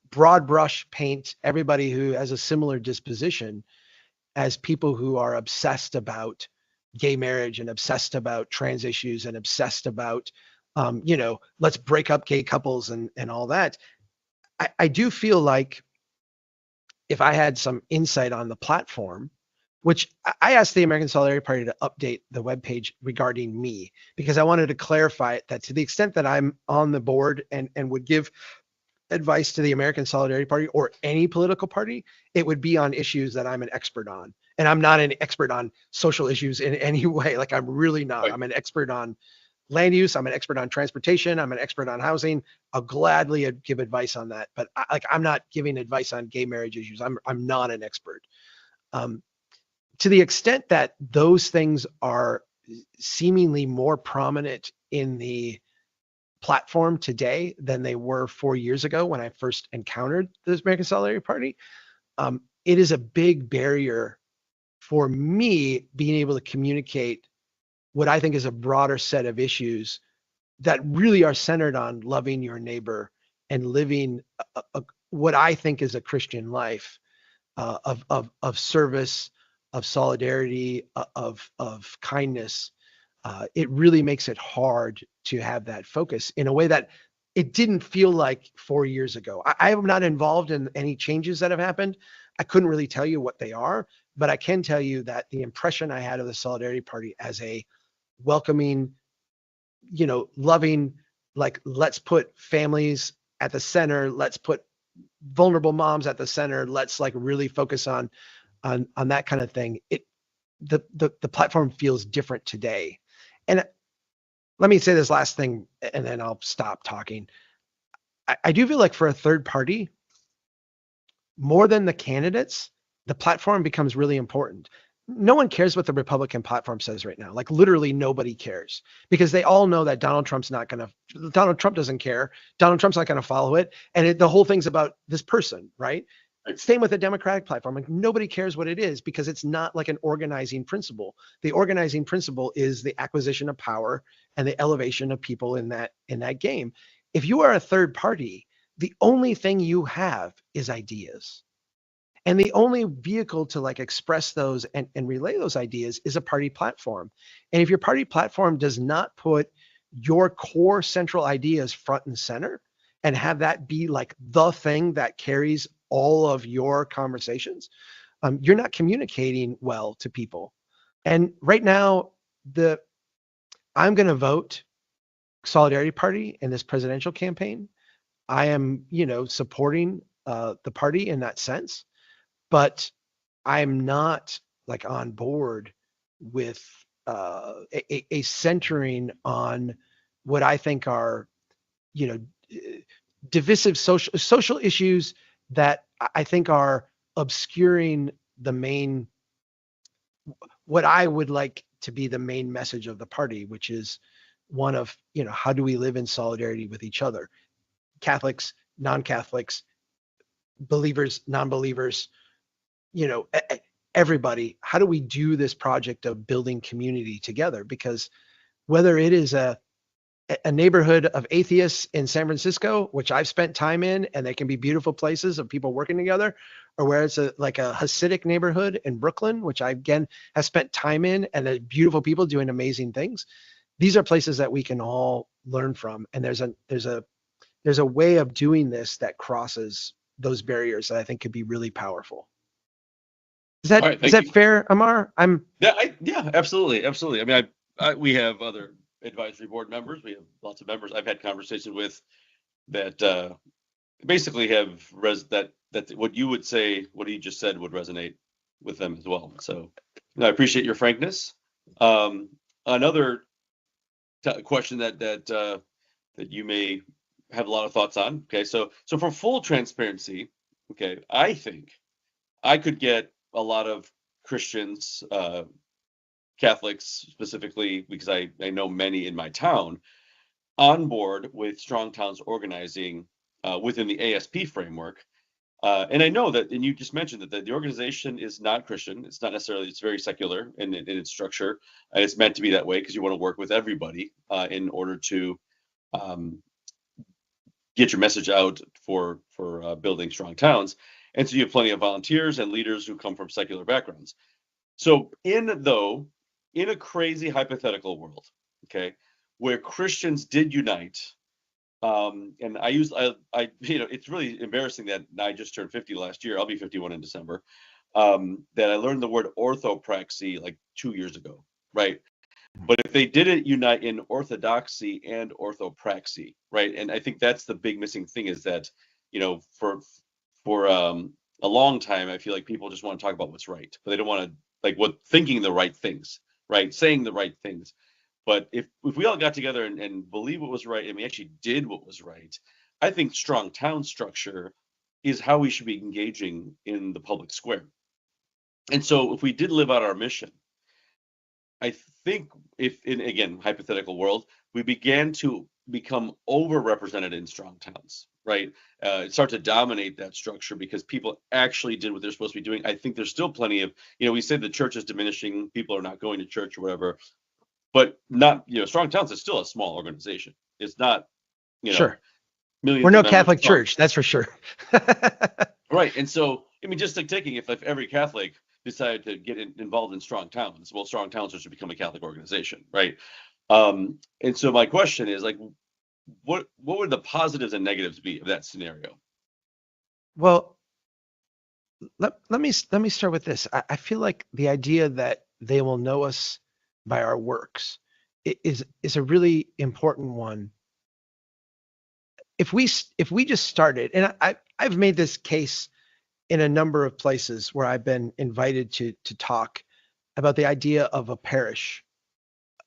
broad brush paint everybody who has a similar disposition as people who are obsessed about gay marriage and obsessed about trans issues and obsessed about, let's break up gay couples and all that. I do feel like if I had some insight on the platform, which I asked the American Solidarity Party to update the webpage regarding me, because I wanted to clarify it that to the extent that I'm on the board and would give advice to the American Solidarity Party or any political party, it would be on issues that I'm an expert on. And I'm not an expert on social issues in any way. Like I'm really not.
Right.
I'm an expert on land use. I'm an expert on transportation. I'm an expert on housing. I'll gladly give advice on that. But I'm not giving advice on gay marriage issues. I'm not an expert. To the extent that those things are seemingly more prominent in the platform today than they were 4 years ago when I first encountered the American Solidarity Party, it is a big barrier for me being able to communicate what I think is a broader set of issues that really are centered on loving your neighbor and living what I think is a Christian life of service, of solidarity, of kindness. It really makes it hard to have that focus in a way that it didn't feel like 4 years ago. I am not involved in any changes that have happened. I couldn't really tell you what they are, but I can tell you that the impression I had of the Solidarity Party as a welcoming, loving, like let's put families at the center, let's put vulnerable moms at the center, let's like really focus on that kind of thing. The platform feels different today. And let me say this last thing and then I'll stop talking. I do feel like for a third party, more than the candidates, the platform becomes really important. No one cares what the Republican platform says right now. Like literally nobody cares because they all know that Donald Trump doesn't care. Donald Trump's not going to follow it. And the whole thing's about this person, right? Same with the Democratic platform. Like nobody cares what it is because it's not like an organizing principle. The organizing principle is the acquisition of power and the elevation of people in that game. If you are a third party, the only thing you have is ideas. And the only vehicle to like express those and relay those ideas is a party platform. And if your party platform does not put your core central ideas front and center and have that be like the thing that carries all of your conversations, you're not communicating well to people. And right now, I'm going to vote Solidarity Party in this presidential campaign. I am, supporting the party in that sense, but I'm not like on board with a centering on what I think are, divisive social issues that I think are obscuring what I would like to be the main message of the party, which is one of, how do we live in solidarity with each other? Catholics, non-Catholics, believers, non-believers, everybody. How do we do this project of building community together? Because whether it is a neighborhood of atheists in San Francisco, which I've spent time in, and they can be beautiful places of people working together, or where it's a Hasidic neighborhood in Brooklyn, which I again have spent time in, and there's beautiful people doing amazing things. These are places that we can all learn from, and there's there's a way of doing this that crosses those barriers that I think could be really powerful. Is
All
that
right,
is
thank
that
you.
fair, Amar?
Yeah, absolutely, absolutely. I mean, we have other advisory board members. We have lots of members I've had conversations with that basically have that what you would say, what you just said would resonate with them as well. So I appreciate your frankness. Another question that you may have a lot of thoughts on. Okay, so for full transparency, okay, I think I could get a lot of Christians, Catholics specifically, because I know many in my town, on board with Strong Towns organizing within the ASP framework. And I know that, and you just mentioned that the organization is not Christian. It's not necessarily, it's very secular in its structure. And it's meant to be that way because you want to work with everybody in order to um, get your message out for building strong towns. And so you have plenty of volunteers and leaders who come from secular backgrounds. So in a crazy hypothetical world, okay, where Christians did unite, and I it's really embarrassing that I just turned 50 last year. I'll be 51 in December. That I learned the word orthopraxy like 2 years ago, right? But if they didn't unite in orthodoxy and orthopraxy, right? And I think that's the big missing thing is that, for a long time, I feel like people just want to talk about what's right, but they don't want to thinking the right things, right? Saying the right things. But if we all got together and believe what was right and we actually did what was right, I think strong town structure is how we should be engaging in the public square. And so if we did live out our mission, I think if in, again, hypothetical world, we began to become overrepresented in strong towns, right? Start to dominate that structure because people actually did what they're supposed to be doing. I think there's still plenty of, we say the church is diminishing, people are not going to church or whatever, but not, strong towns is still a small organization. It's not,
Sure.
millions
We're
of
no
members
Catholic
strong.
church, that's for sure.
Right. And so, I mean, just like taking if every Catholic decided to get involved in strong towns, well, strong towns should become a Catholic organization, right? And so my question is what would the positives and negatives be of that scenario?
Well, let me start with this. I feel like the idea that they will know us by our works is a really important one. If we just started, and I've made this case in a number of places where I've been invited to talk about the idea of a parish.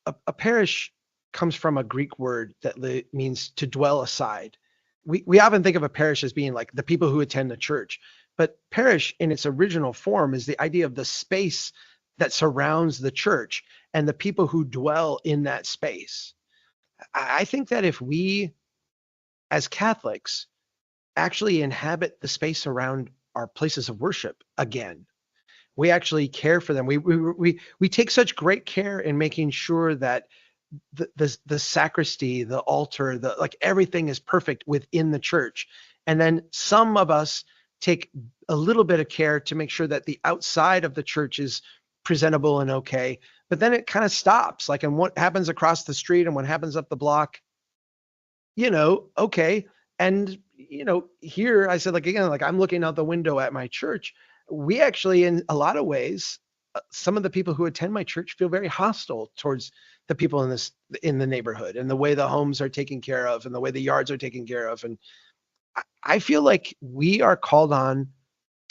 A parish comes from a Greek word that means to dwell aside. We often think of a parish as being like the people who attend the church, but parish in its original form is the idea of the space that surrounds the church and the people who dwell in that space. I think that if we as Catholics actually inhabit the space around our places of worship again, we actually care for them. We take such great care in making sure that the sacristy, the altar, everything is perfect within the church. And then some of us take a little bit of care to make sure that the outside of the church is presentable and okay. But then it kind of stops. And what happens across the street and what happens up the block, okay. And here I said, again, I'm looking out the window at my church. We actually, in a lot of ways, some of the people who attend my church feel very hostile towards the people in the neighborhood and the way the homes are taken care of and the way the yards are taken care of. And I feel like we are called on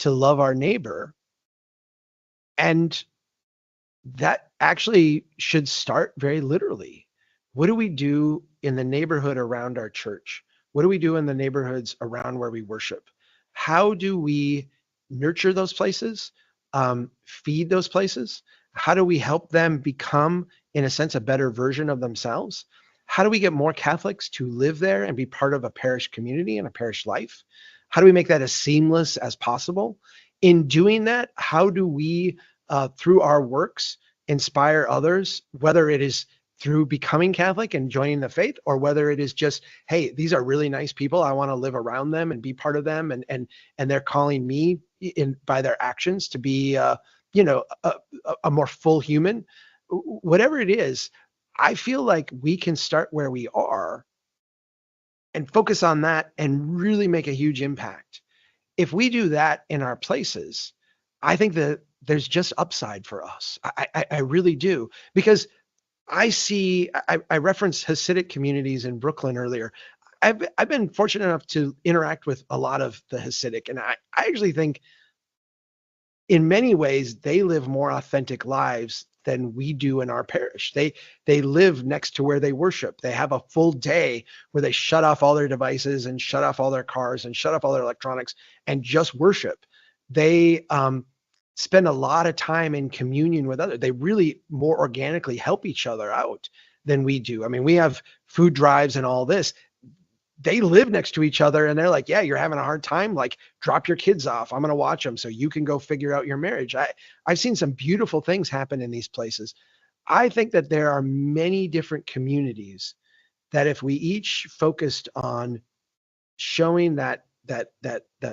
to love our neighbor. And that actually should start very literally. What do we do in the neighborhood around our church? What do we do in the neighborhoods around where we worship? How do we nurture those places, feed those places? How do we help them become, in a sense, a better version of themselves? How do we get more Catholics to live there and be part of a parish community and a parish life? How do we make that as seamless as possible? In doing that, how do we, through our works, inspire others, whether it is through becoming Catholic and joining the faith, or whether it is just, hey, these are really nice people, I want to live around them and be part of them, and they're calling me by their actions to be a more full human. Whatever it is, I feel like we can start where we are and focus on that and really make a huge impact. If we do that in our places, I think that there's just upside for us. I really do, because I referenced Hasidic communities in Brooklyn earlier. I've been fortunate enough to interact with a lot of the Hasidic, and I actually think in many ways they live more authentic lives than we do in our parish. They live next to where they worship. They have a full day where they shut off all their devices and shut off all their cars and shut off all their electronics and just worship. They spend a lot of time in communion with others. They really more organically help each other out than we do. I mean, we have food drives and all this. They live next to each other and they're like, yeah, you're having a hard time. Like, drop your kids off. I'm going to watch them so you can go figure out your marriage. I've seen some beautiful things happen in these places. I think that there are many different communities that if we each focused on showing that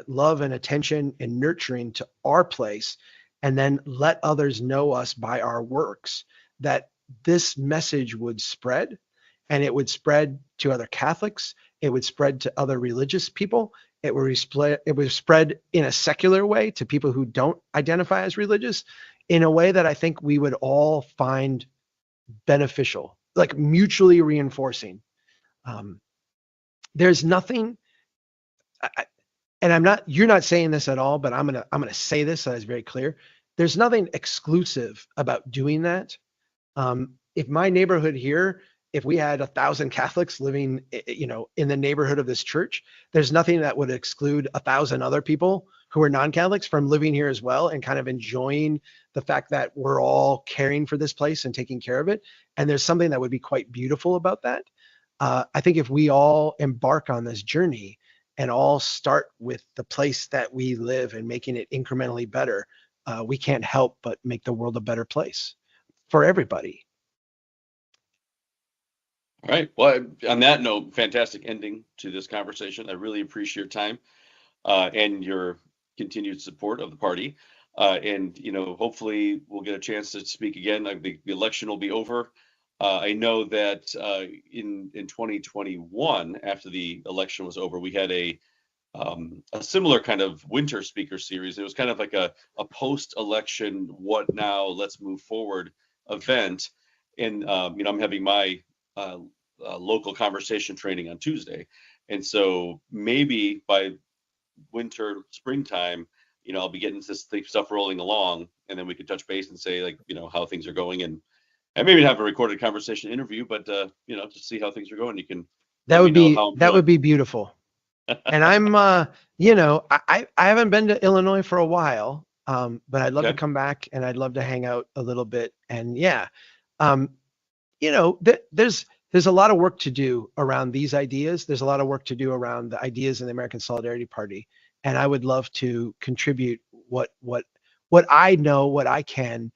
love and attention and nurturing to our place, and then let others know us by our works, that this message would spread, and it would spread to other Catholics. It would spread to other religious people. It would spread in a secular way to people who don't identify as religious, in a way that I think we would all find beneficial, like mutually reinforcing. There's nothing, and you're not saying this at all, but I'm gonna say this so it's very clear. There's nothing exclusive about doing that. If my neighborhood here, if we had 1,000 Catholics living, in the neighborhood of this church, there's nothing that would exclude 1,000 other people who are non-Catholics from living here as well, and kind of enjoying the fact that we're all caring for this place and taking care of it. And there's something that would be quite beautiful about that. I think if we all embark on this journey and all start with the place that we live and making it incrementally better, we can't help but make the world a better place for everybody.
All right. Well, on that note, fantastic ending to this conversation. I really appreciate your time and your continued support of the party. And hopefully we'll get a chance to speak again. The election will be over. I know that in 2021, after the election was over, we had a similar kind of winter speaker series. It was kind of like a post-election, what now, let's move forward event. And I'm having my local conversation training on Tuesday, and so maybe by winter, springtime, I'll be getting this stuff rolling along, and then we could touch base and say, like, how things are going, and maybe have a recorded conversation interview, but just see how things are going. You can
That
let
would
me know
be
how I'm
that
doing.
would be beautiful. And I'm I haven't been to Illinois for a while, but I'd love to
Okay.
come back and I'd love to hang out a little bit. And yeah, there's a lot of work to do around these ideas. There's a lot of work to do around the ideas in the American Solidarity Party, and I would love to contribute what I know, what I can,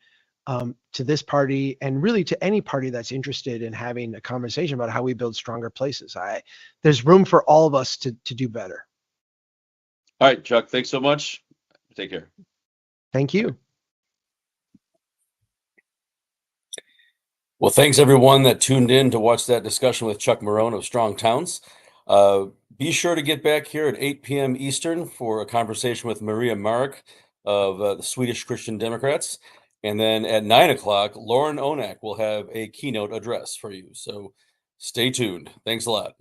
to this party, and really to any party that's interested in having a conversation about how we build stronger places. There's room for all of us to do better.
All right, Chuck, thanks so much. Take care.
Thank you.
Well, thanks everyone that tuned in to watch that discussion with Chuck Marohn of Strong Towns. Be sure to get back here at 8 p.m. Eastern for a conversation with Maria Marek of the Swedish Christian Democrats. And then at 9 o'clock, Lauren Onak will have a keynote address for you. So stay tuned. Thanks a lot.